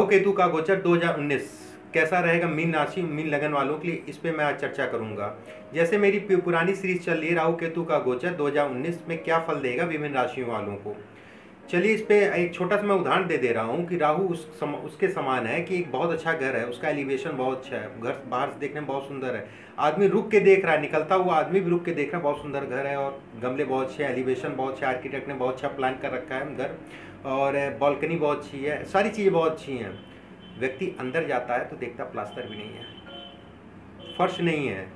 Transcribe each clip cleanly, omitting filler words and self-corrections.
केतु का गोचर 2019 कैसा रहेगा मीन राशि मीन लगन वालों के लिए, इस पे मैं आज चर्चा करूंगा। जैसे मेरी पुरानी सीरीज चल रही है राहु केतु का गोचर 2019 में क्या फल देगा विभिन्न राशियों वालों को। चलिए इस पे एक छोटा सा मैं उदाहरण दे रहा हूँ कि राहु उसके समान है कि एक बहुत अच्छा घर है, उसका एलिवेशन बहुत अच्छा है, घर बाहर से देखने में बहुत सुंदर है, आदमी रुक के देख रहा है, निकलता हुआ आदमी भी रुक के देख रहा है, बहुत सुंदर घर है और गमले बहुत अच्छे हैं, एलिवेशन बहुत अच्छा, आर्किटेक्ट ने बहुत अच्छा प्लान कर रखा है घर, और बालकनी बहुत अच्छी है, सारी चीज़ें बहुत अच्छी हैं। व्यक्ति अंदर जाता है तो देखता प्लास्टर भी नहीं है, फर्श नहीं है,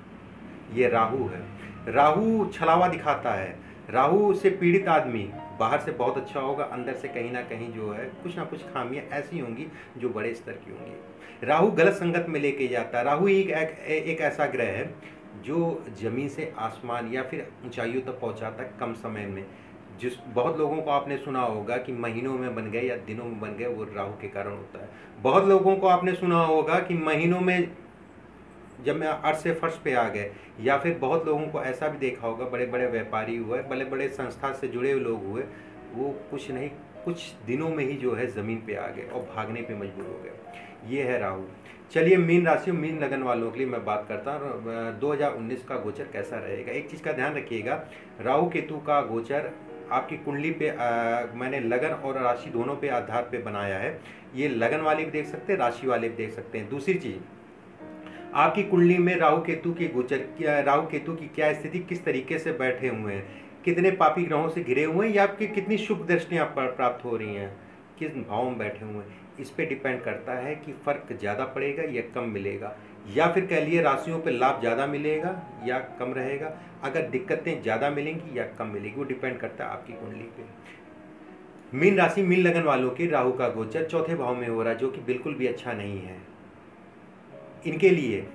ये राहु है। राहु छलावा दिखाता है। राहु से पीड़ित आदमी बाहर से बहुत अच्छा होगा, अंदर से कहीं ना कहीं जो है कुछ ना कुछ खामियां ऐसी होंगी जो बड़े स्तर की होंगी। राहु गलत संगत में लेके जाता है। राहु एक ऐसा ग्रह है जो जमीन से आसमान या फिर ऊंचाइयों तक पहुंचाता है कम समय में। जिस बहुत लोगों को आपने सुना होगा कि महीनों में बन गए या दिनों में बन गए, वो राहु के कारण होता है। बहुत लोगों को आपने सुना होगा कि महीनों में जब मैं अर्थ से फर्श पे आ गए, या फिर बहुत लोगों को ऐसा भी देखा होगा, बड़े बड़े व्यापारी हुए, बड़े बड़े संस्था से जुड़े हुए लोग हुए, वो कुछ नहीं कुछ दिनों में ही जो है ज़मीन पे आ गए और भागने पे मजबूर हो गए। ये है राहु। चलिए मीन राशि मीन लगन वालों के लिए मैं बात करता हूँ 2019 का गोचर कैसा रहेगा। एक चीज़ का ध्यान रखिएगा, राहु केतु का गोचर आपकी कुंडली पे मैंने लगन और राशि दोनों पे आधार पे बनाया है। ये लगन वाले भी देख सकते हैं, राशि वाले भी देख सकते हैं। दूसरी चीज़, आपकी कुंडली में राहु केतु की गोचर राहु केतु की क्या स्थिति, किस तरीके से बैठे हुए हैं, कितने पापी ग्रहों से घिरे हुए हैं, या आपकी कितनी शुभ दृष्टियां प्राप्त हो रही हैं, किस भाव में बैठे हुए हैं, इस पे डिपेंड करता है कि फर्क ज़्यादा पड़ेगा या कम मिलेगा, या फिर कह लिए राशियों पे लाभ ज़्यादा मिलेगा या कम रहेगा। अगर दिक्कतें ज़्यादा मिलेंगी या कम मिलेगी, वो डिपेंड करता है आपकी कुंडली पे। मीन राशि मीन लगन वालों की राहु का गोचर चौथे भाव में हो रहा है, जो कि बिल्कुल भी अच्छा नहीं है। इनके लिए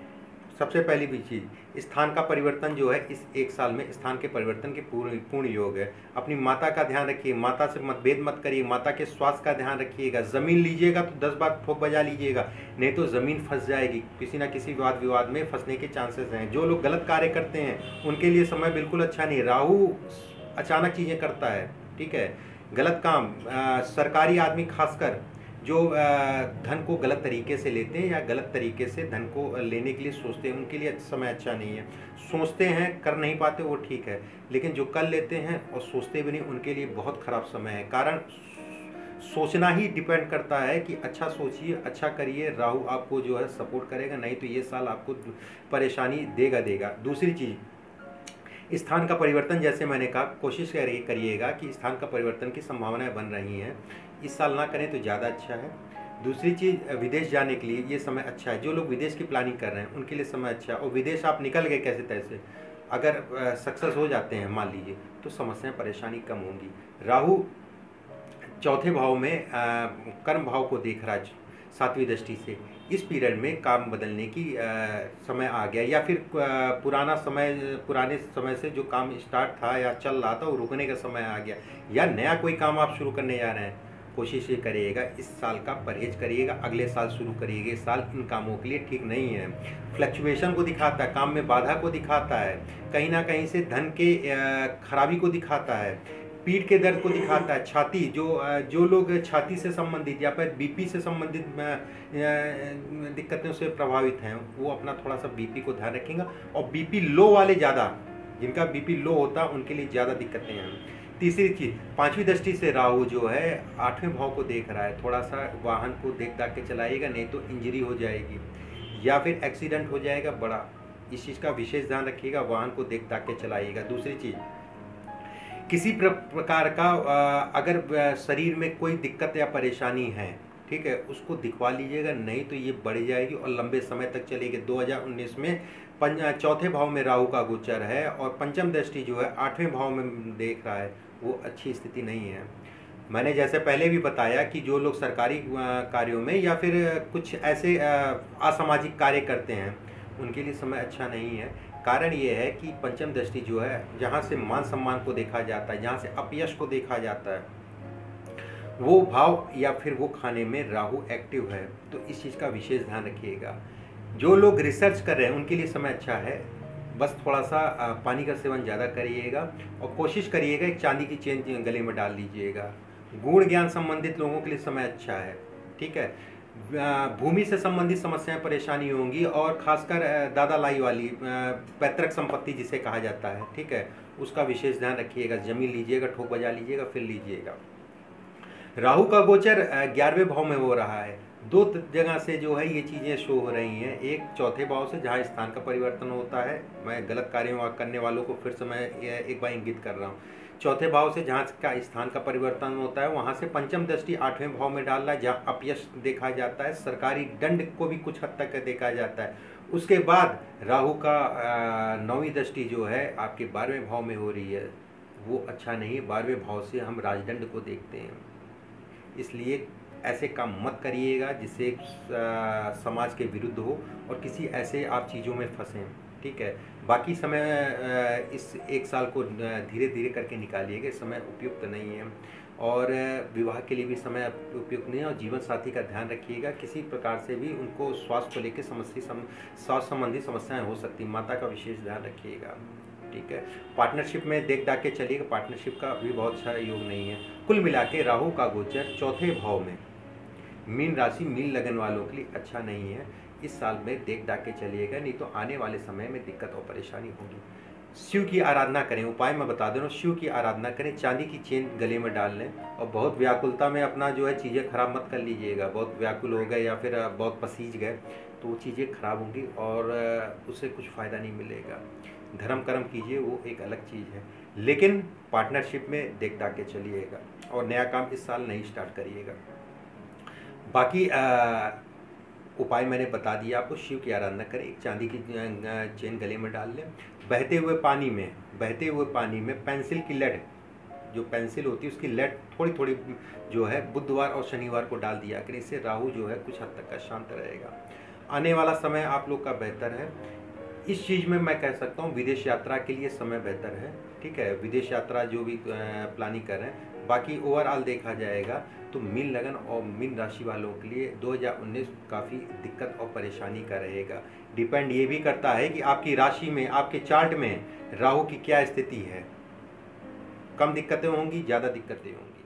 सबसे पहली भी चीज़, स्थान का परिवर्तन जो है इस एक साल में स्थान के परिवर्तन के पूर्ण योग है। अपनी माता का ध्यान रखिए, माता से मतभेद मत करिए, माता के स्वास्थ्य का ध्यान रखिएगा। ज़मीन लीजिएगा तो 10 बार ठोक बजा लीजिएगा, नहीं तो ज़मीन फंस जाएगी, किसी ना किसी वाद विवाद में फंसने के चांसेस हैं। जो लोग गलत कार्य करते हैं उनके लिए समय बिल्कुल अच्छा नहीं है। राहु अचानक चीज़ें करता है, ठीक है, गलत काम, सरकारी आदमी खासकर जो धन को गलत तरीके से लेते हैं या गलत तरीके से धन को लेने के लिए सोचते हैं, उनके लिए समय अच्छा नहीं है। सोचते हैं कर नहीं पाते वो ठीक है, लेकिन जो कर लेते हैं और सोचते भी नहीं, उनके लिए बहुत ख़राब समय है। कारण सोचना ही डिपेंड करता है कि अच्छा सोचिए, अच्छा करिए, राहु आपको जो है सपोर्ट करेगा, नहीं तो ये साल आपको परेशानी देगा। दूसरी चीज़, स्थान का परिवर्तन, जैसे मैंने कहा, कोशिश करिएगा कि स्थान का परिवर्तन की संभावनाएं बन रही हैं, इस साल ना करें तो ज़्यादा अच्छा है। दूसरी चीज़, विदेश जाने के लिए ये समय अच्छा है। जो लोग विदेश की प्लानिंग कर रहे हैं उनके लिए समय अच्छा है, और विदेश आप निकल गए कैसे तैसे, अगर सक्सेस हो जाते हैं मान लीजिए, तो समस्याएं परेशानी कम होंगी। राहु चौथे भाव में कर्म भाव को देख रहा है 7वीं दृष्टि से। इस पीरियड में काम बदलने की समय आ गया, या फिर पुराने समय से जो काम स्टार्ट था या चल रहा था वो रुकने का समय आ गया, या नया कोई काम आप शुरू करने जा रहे हैं। कोशिश ये करिएगा इस साल का परहेज करिएगा, अगले साल शुरू करिएगा। इस साल इन कामों के लिए ठीक नहीं है। फ्लक्चुएशन को दिखाता है, काम में बाधा को दिखाता है, कहीं ना कहीं से धन के खराबी को दिखाता है, पीठ के दर्द को दिखाता है, छाती, जो लोग छाती से संबंधित या फिर बीपी से संबंधित दिक्कतों से प्रभावित हैं, वो अपना थोड़ा सा बीपी को ध्यान रखेंगे। और बीपी लो वाले ज़्यादा, जिनका बीपी लो होता है उनके लिए ज़्यादा दिक्कतें हैं। तीसरी चीज़, 5वीं दृष्टि से राहु जो है 8वें भाव को देख रहा है। थोड़ा सा वाहन को देख दाख के चलाइएगा, नहीं तो इंजरी हो जाएगी या फिर एक्सीडेंट हो जाएगा बड़ा। इस चीज़ का विशेष ध्यान रखिएगा, वाहन को देख दाख के चलाइएगा। दूसरी चीज़, किसी प्रकार का अगर शरीर में कोई दिक्कत या परेशानी है, ठीक है, उसको दिखवा लीजिएगा, नहीं तो ये बढ़ जाएगी और लंबे समय तक चलेगी। 2019 में चौथे भाव में राहु का गोचर है और पंचम दृष्टि जो है 8वें भाव में देख रहा है, वो अच्छी स्थिति नहीं है। मैंने जैसे पहले भी बताया कि जो लोग सरकारी कार्यों में या फिर कुछ ऐसे असामाजिक कार्य करते हैं, उनके लिए समय अच्छा नहीं है। कारण ये है कि पंचम दृष्टि जो है, जहाँ से मान सम्मान को देखा जाता है, जहाँ से अपयश को देखा जाता है, वो भाव या फिर वो खाने में राहु एक्टिव है, तो इस चीज़ का विशेष ध्यान रखिएगा। जो लोग रिसर्च कर रहे हैं उनके लिए समय अच्छा है, बस थोड़ा सा पानी का सेवन ज़्यादा करिएगा और कोशिश करिएगा एक चांदी की चेन गले में डाल लीजिएगा। गुण ज्ञान संबंधित लोगों के लिए समय अच्छा है, ठीक है। भूमि से संबंधित समस्याएं परेशानी होंगी, और खासकर दादा लाई वाली पैतृक संपत्ति जिसे कहा जाता है, ठीक है, उसका विशेष ध्यान रखिएगा। जमीन लीजिएगा, ठोक बजा लीजिएगा, फिर लीजिएगा। राहु का गोचर 11वें भाव में हो रहा है। दो जगह से जो है ये चीज़ें शो हो रही हैं। एक चौथे भाव से जहाँ स्थान का परिवर्तन होता है, मैं गलत कार्यों करने वालों को फिर से मैं एक बार इंगित कर रहा हूँ। चौथे भाव से जहाँ का स्थान का परिवर्तन होता है, वहाँ से पंचम दृष्टि 8वें भाव में डाल रहा है, जहाँ अपयश देखा जाता है, सरकारी दंड को भी कुछ हद तक देखा जाता है। उसके बाद राहु का 9वीं दृष्टि जो है आपके 12वें भाव में हो रही है, वो अच्छा नहीं। 12वें भाव से हम राजदंड को देखते हैं, इसलिए ऐसे काम मत करिएगा जिससे समाज के विरुद्ध हो और किसी ऐसे आप चीज़ों में फंसें, ठीक है। बाकी समय इस एक साल को धीरे धीरे करके निकालिएगा, समय उपयुक्त नहीं है, और विवाह के लिए भी समय उपयुक्त नहीं है। और जीवन साथी का ध्यान रखिएगा, किसी प्रकार से भी उनको स्वास्थ्य को लेकर स्वास्थ्य संबंधी समस्याएं हो सकती, माता का विशेष ध्यान रखिएगा, ठीक है। पार्टनरशिप में देख दाख के चलिएगा, पार्टनरशिप का भी बहुत अच्छा योग नहीं है। कुल मिला के राहु का गोचर चौथे भाव में मीन राशि, मीन लगन वालों के लिए अच्छा नहीं है। इस साल में देख दाख के चलिएगा, नहीं तो आने वाले समय में दिक्कत और परेशानी होगी। शिव की आराधना करें, उपाय मैं बता दे रहा हूँ, शिव की आराधना करें, चांदी की चेन गले में डाल लें, और बहुत व्याकुलता में अपना जो है चीज़ें खराब मत कर लीजिएगा। बहुत व्याकुल हो गए या फिर बहुत पसीज गए तो वो चीज़ें खराब होंगी और उससे कुछ फ़ायदा नहीं मिलेगा। धर्म कर्म कीजिए, वो एक अलग चीज़ है, लेकिन पार्टनरशिप में देख दाख के चलिएगा, और नया काम इस साल नहीं स्टार्ट करिएगा। बाकी उपाय मैंने बता दिया आपको। शिव की आराधना करें, एक चांदी की चेन गले में डाल लें, बहते हुए पानी में पेंसिल की लेड, जो पेंसिल होती है उसकी लेड थोड़ी थोड़ी जो है बुधवार और शनिवार को डाल दिया करें। इससे राहु जो है कुछ हद तक का शांत रहेगा। आने वाला समय आप लोग का बेहतर है। इस चीज़ में मैं कह सकता हूँ विदेश यात्रा के लिए समय बेहतर है, ठीक है। विदेश यात्रा जो भी प्लानिंग कर रहे हैं। बाकी ओवरऑल देखा जाएगा तो मीन लगन और मीन राशि वालों के लिए 2019 काफ़ी दिक्कत और परेशानी का रहेगा। डिपेंड ये भी करता है कि आपकी राशि में, आपके चार्ट में राहु की क्या स्थिति है। कम दिक्कतें होंगी, ज़्यादा दिक्कतें होंगी।